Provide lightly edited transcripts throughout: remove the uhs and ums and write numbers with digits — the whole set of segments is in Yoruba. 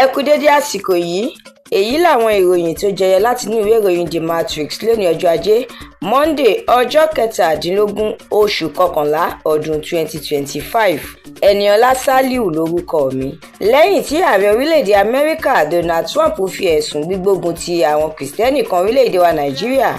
Ẹ kú dédé àsìkò yìí, èyí làwọn ìròyìn tó jẹyọ láti inú ìwé ìròyìn TheMatrix lónìí ọjọ́ Ajé Monday ọjọ́ 17 oṣù kọkànlá ọdún 2025. Ẹniọlá Sálíù lórúkọ mi. Lẹ́yìn tí ààrẹ orílẹ̀-èdè Amẹ́ríkà Donald Trump fi ẹ̀sùn gbígbógun ti àwọn Kìrìsìtẹ́nì kan orílẹ̀-èdè wa Nàìjíríà,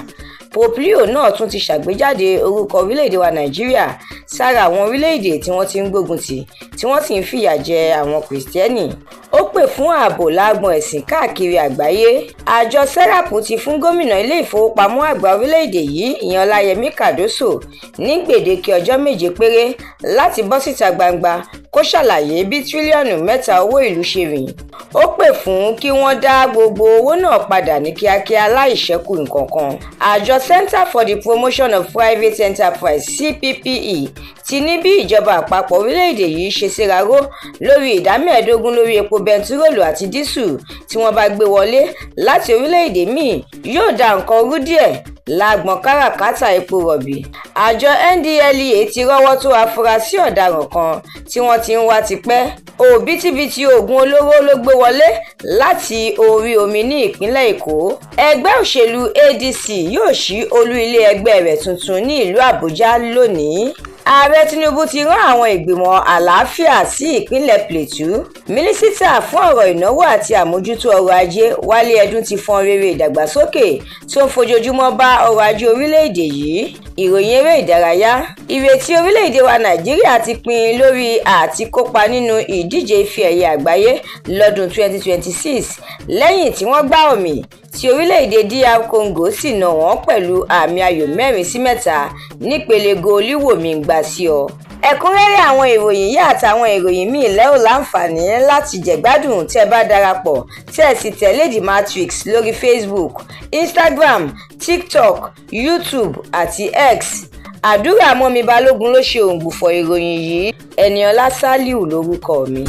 Pope Leo náà tún ti ṣàgbéjáde orúkọ orílẹ̀-èdè wa Nàìjíríà sára àwọn orílẹ̀-èdè tí wọ́n ti ń gbógun tì tí wọ́n sì ń fìyà jẹ àwọn Kìrìsìtẹ́nì. Ó pè fún ààbò lágbọn ẹ̀sìn káàkiri àgbáyé. Àjọ SERAP ti fún gómìnà ilé ìfowópamọ́ àgbà orílẹ̀-èdè yìí ìyẹn Ọláyẹmí Kàdósò ní gbèdéke ọjọ́ 7 péré láti bọ́ síta gbangba kó ṣàlàyé bí tírílíọ̀nù 3 owó ìlú ṣe rìn. Ó pè fún kí wọ́n dá gbogbo owó náà padà ní kíákíá láìṣẹ́kù nǹkankan. Àjọ Center for the Promotion of Private Enterprise CPPE ti ní bí ìjọba àpapọ̀ orílẹ̀-èdè yìí ṣe ṣèraró lórí ìdá 15 lórí epo bẹntiróòlù àti dísù tí wọ́n bá gbé wọlé láti orílẹ̀-èdè míì yóò dá nǹkan rú díẹ̀ lágbọn káràkátà epo rọ̀bì. Àjọ NDLEA ti rọ́wọ́ tó afurasí ọ̀daràn kan tí wọ́n ti ń wá tipẹ́. Òbítíbitì oògùn olóró ló gbé wọlé láti orí omi ní ìpínlẹ̀ Èkó. Ẹgbẹ́ òṣèlú ADC yóò ṣí olú ilé ẹgbẹ́ rẹ̀ tuntun ní ìlú Àbújá lónìí. Ààrẹ Tinubu ti rán àwọn ìgbìmọ̀ àlàáfíà sí ìpínlẹ̀ Plateau. Mínísítà fún ọ̀rọ̀ ìnáwó àti àmójútó ọrọ̀ ajé Wálé Ẹdún ti fọn rere ìdàgbàsókè tó ń fojoojúmọ́ bá ọrọ̀ ajé orílẹ̀-èdè yìí. Ìròyìn eré ìdárayá. Ìrètí orílẹ̀-èdè wa Nàìjíríà ti pin lórí àti kópa nínú ìdíje ife ẹ̀yẹ àgbáyé lọ́dún 2026 lẹ́yìn tí wọ́n gbá ọ̀mì tí orílẹ̀-èdè DR Congo sì nà wọ́n pẹ̀lú àmì ayò 4-3 nípele goolíwòmí-ń-gbà-sí-ọ. Ẹ̀kúnrẹ́rẹ́ àwọn ìròyìn yìí àtàwọn ìròyìn míì lẹ́ ò láǹfààní láti jẹ̀gbádùn tẹ́ bá darapọ̀ tẹ́ sì tẹ̀lé TheMatrix lórí Facebook, Instagram, TikTok, YouTube àti X. Àdúrà mọ́mi Balógun ló ṣe òǹgbùfọ̀ ìròyìn yìí. Ẹniọlá Sálíù lórúkọ mi.